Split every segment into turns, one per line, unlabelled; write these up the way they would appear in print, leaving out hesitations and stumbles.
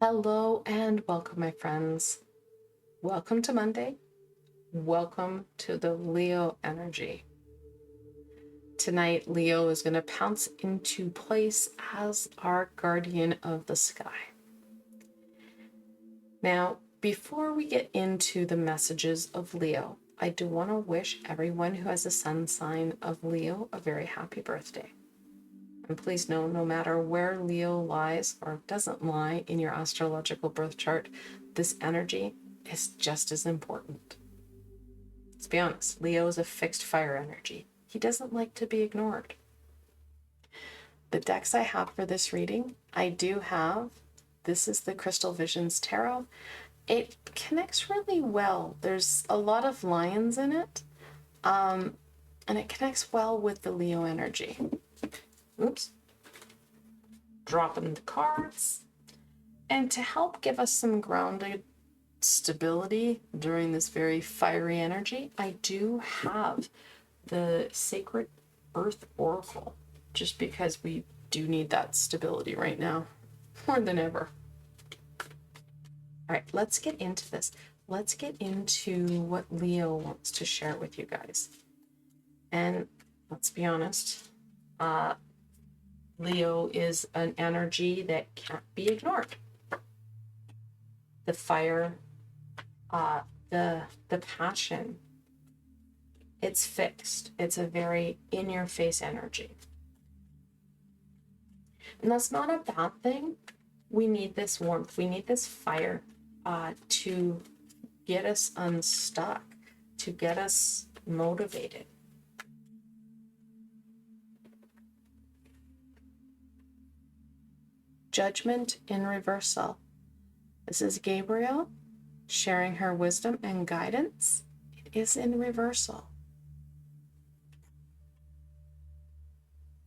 Hello and welcome, my friends. Welcome to Monday. Welcome to the Leo energy. Tonight, Leo is going to pounce into place as our guardian of the sky. Now, before we get into the messages of Leo, I do want to wish everyone who has a sun sign of Leo a very happy birthday. And please know, no matter where Leo lies or doesn't lie in your astrological birth chart, this energy is just as important. Let's be honest, Leo is a fixed fire energy. He doesn't like to be ignored. The decks I have for this reading, this is the Crystal Visions Tarot. It connects really well. There's a lot of lions in it, and it connects well with the Leo energy. Oops. Dropping the cards. And to help give us some grounded stability during this very fiery energy, I do have the Sacred Earth Oracle, just because we do need that stability right now, more than ever. All right, let's get into this. Let's get into what Leo wants to share with you guys. And let's be honest, Leo is an energy that can't be ignored. The fire, the passion, it's fixed. It's a very in-your-face energy. And that's not a bad thing. We need this warmth. We need this fire to get us unstuck, to get us motivated. Judgment in reversal. This is Gabriel sharing her wisdom and guidance. It is in reversal.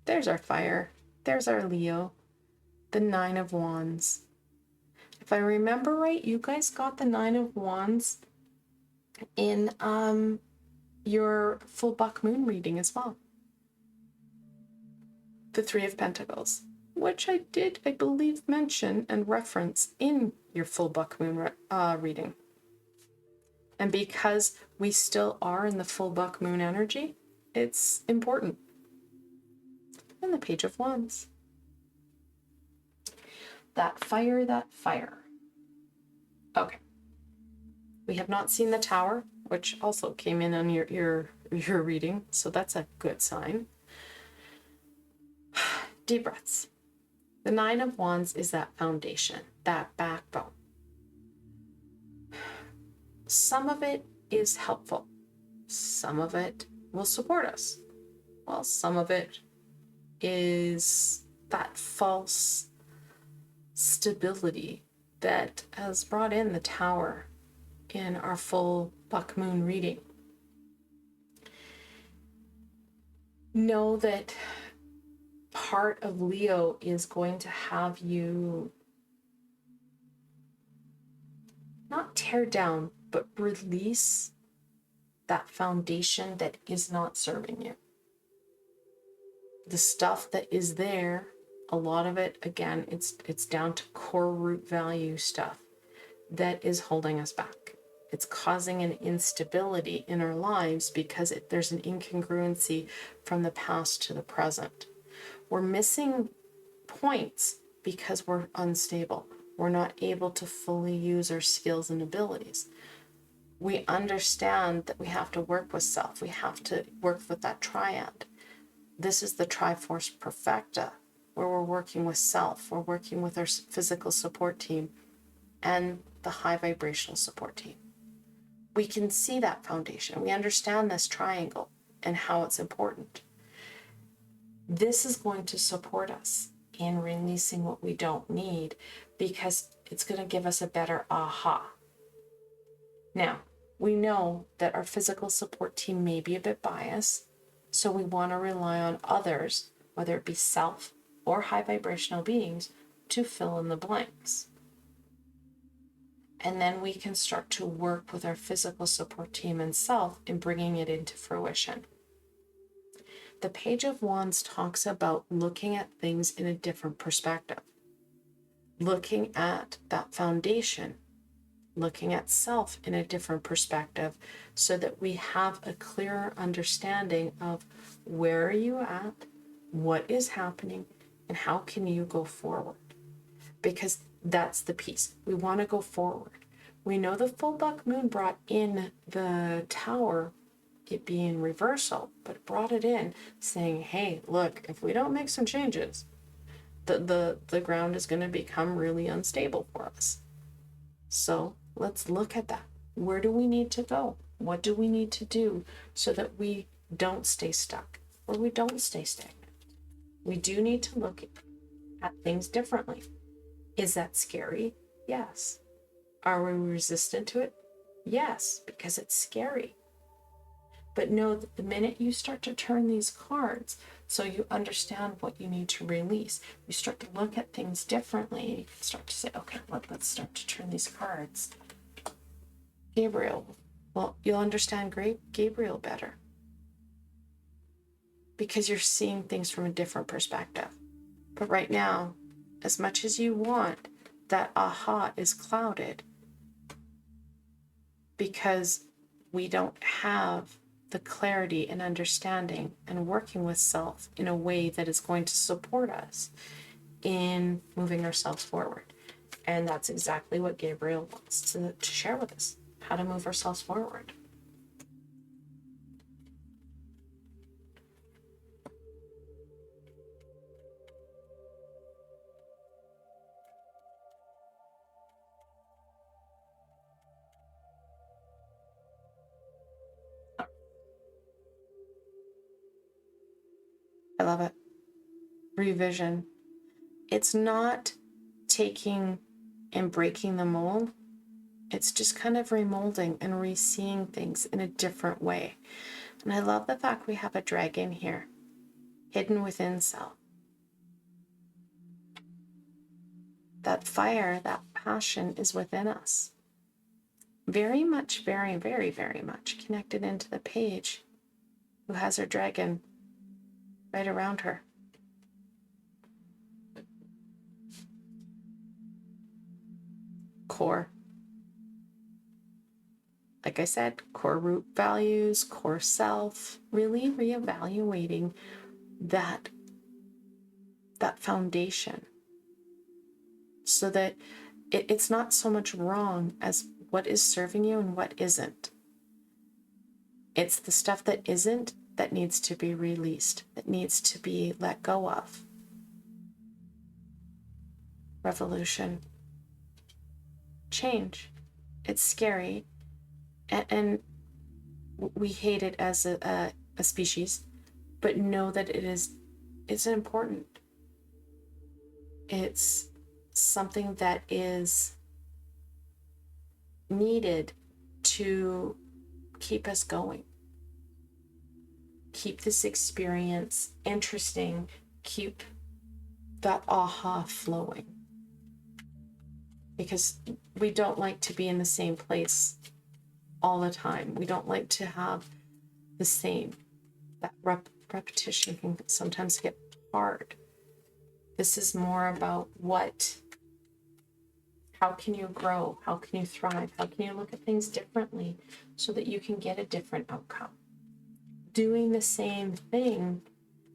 There's our fire. There's our Leo. The Nine of Wands. If I remember right, you guys got the Nine of Wands in your full buck moon reading as well. The Three of Pentacles, which I did, I believe, mention and reference in your full buck moon reading. And because we still are in the full buck moon energy, it's important. And the Page of Wands. That fire, that fire. Okay. We have not seen the Tower, which also came in on your reading, so that's a good sign. Deep breaths. The Nine of Wands is that foundation, that backbone. Some of it is helpful. Some of it will support us. Well, some of it is that false stability that has brought in the Tower in our full buck moon reading. Know that part of Leo is going to have you not tear down, but release that foundation that is not serving you. The stuff that is there, a lot of it, again, it's down to core root value stuff that is holding us back. It's causing an instability in our lives because there's an incongruency from the past to the present. We're missing points because we're unstable. We're not able to fully use our skills and abilities. We understand that we have to work with self. We have to work with that triad. This is the Triforce Perfecta, where we're working with self, we're working with our physical support team, and the high vibrational support team. We can see that foundation. We understand this triangle and how it's important. This is going to support us in releasing what we don't need because it's going to give us a better aha. Now, we know that our physical support team may be a bit biased, so we want to rely on others, whether it be self or high vibrational beings, to fill in the blanks. And then we can start to work with our physical support team and self in bringing it into fruition. The Page of Wands talks about looking at things in a different perspective. looking at that foundation, looking at self in a different perspective, so that we have a clearer understanding of where are you at, what is happening, and how can you go forward. Because that's the piece. We want to go forward. We know the full buck moon brought in the tower, it being reversal, but it brought it in saying, hey, look, if we don't make some changes, the ground is going to become really unstable for us. So let's look at that. Where do we need to go? What do we need to do so that we don't stay stuck or we don't stay stagnant? We do need to look at things differently. Is that scary? Yes. Are we resistant to it? Yes, because it's scary. But know that the minute you start to turn these cards, so you understand what you need to release, you start to look at things differently. You can start to say, okay, let's start to turn these cards. Gabriel, well, you'll understand Gabriel better because you're seeing things from a different perspective. But right now, as much as you want, that aha is clouded because we don't have the clarity and understanding and working with self in a way that is going to support us in moving ourselves forward. And that's exactly what Gabriel wants to share with us, how to move ourselves forward. I love it. Revision. It's not taking and breaking the mold. It's just kind of remolding and re-seeing things in a different way. And I love the fact we have a dragon here, hidden within self. That fire, that passion is within us. Very much, very, very, very much connected into the page who has her dragon right around her. Core. Like I said, core root values, core self, really reevaluating that foundation so that it's not so much wrong as what is serving you and what isn't. It's the stuff that isn't that needs to be released, that needs to be let go of. Revolution. Change. It's scary. And we hate it as a species, but know that it's important. It's something that is needed to keep us going, keep this experience interesting, keep that aha flowing, because we don't like to be in the same place all the time. We don't like to have the same. That repetition can sometimes get hard. This is more about how can you grow? How can you thrive? How can you look at things differently so that you can get a different outcome? Doing the same thing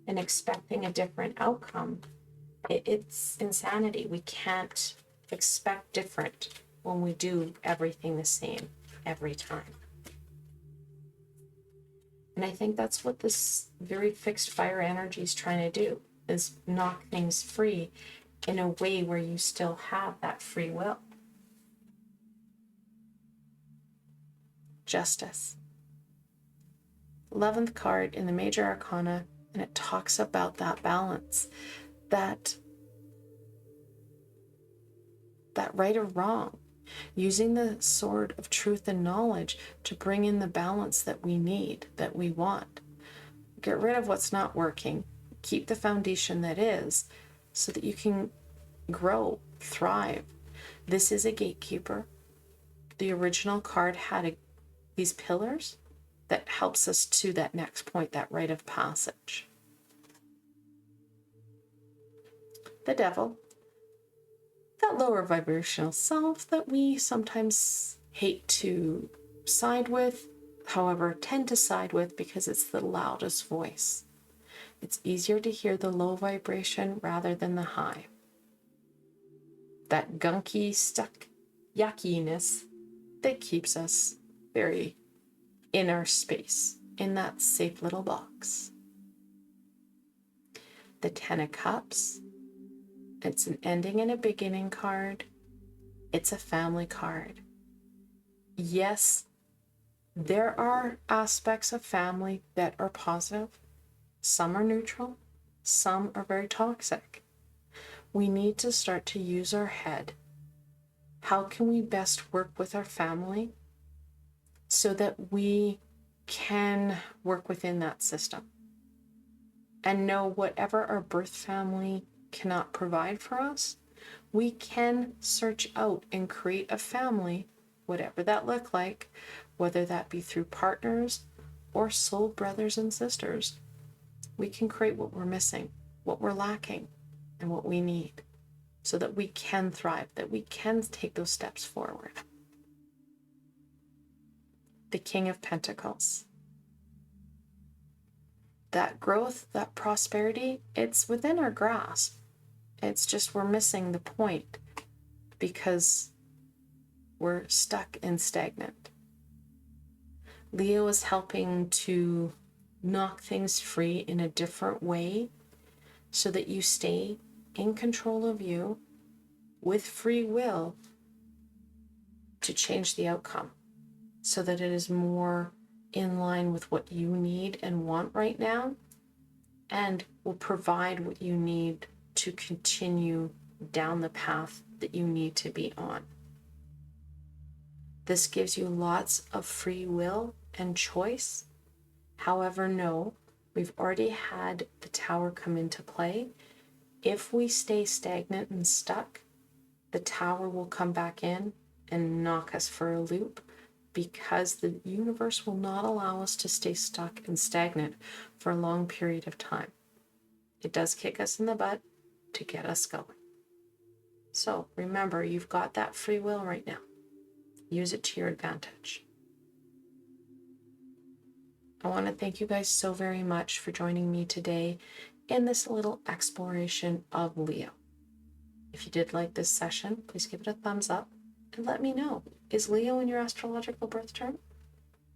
and expecting a different outcome, it's insanity. We can't expect different when we do everything the same every time. And I think that's what this very fixed fire energy is trying to do, is knock things free in a way where you still have that free will. Justice. 11th card in the major arcana, and it talks about that balance, that right or wrong, using the sword of truth and knowledge to bring in the balance that we need, that we want. Get rid of what's not working, keep the foundation that is, so that you can grow, thrive. This is a gatekeeper. The original card had these pillars that helps us to that next point, that rite of passage. The devil. that lower vibrational self that we sometimes hate to side with, however, tend to side with because it's the loudest voice. It's easier to hear the low vibration rather than the high. That gunky, stuck yuckiness that keeps us very in our space, in that safe little box. The 10 of Cups, it's an ending and a beginning card. It's a family card. Yes, there are aspects of family that are positive. Some are neutral. Some are very toxic. We need to start to use our head. How can we best work with our family so that we can work within that system and know whatever our birth family cannot provide for us, we can search out and create a family, whatever that look like, whether that be through partners or soul brothers and sisters. We can create what we're missing, what we're lacking, and what we need so that we can thrive, that we can take those steps forward. The King of Pentacles. That growth, that prosperity, it's within our grasp. It's just we're missing the point because we're stuck and stagnant. Leo is helping to knock things free in a different way so that you stay in control of you with free will to change the outcome so that it is more in line with what you need and want right now and will provide what you need to continue down the path that you need to be on. This gives you lots of free will and choice. However, no, we've already had the Tower come into play. If we stay stagnant and stuck, the Tower will come back in and knock us for a loop because the universe will not allow us to stay stuck and stagnant for a long period of time. It does kick us in the butt to get us going. So remember, you've got that free will right now. Use it to your advantage. I want to thank you guys so very much for joining me today in this little exploration of Leo. If you did like this session, please give it a thumbs up and let me know, is Leo in your astrological birth chart?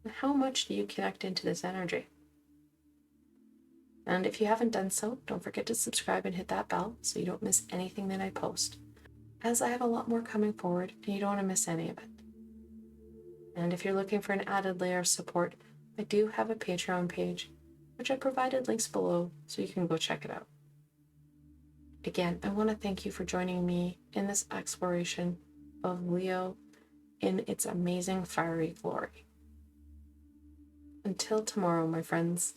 And how much do you connect into this energy? And if you haven't done so, don't forget to subscribe and hit that bell so you don't miss anything that I post, as I have a lot more coming forward and you don't want to miss any of it. And if you're looking for an added layer of support, I do have a Patreon page, which I provided links below so you can go check it out. Again, I want to thank you for joining me in this exploration of Leo in its amazing fiery glory. Until tomorrow, my friends.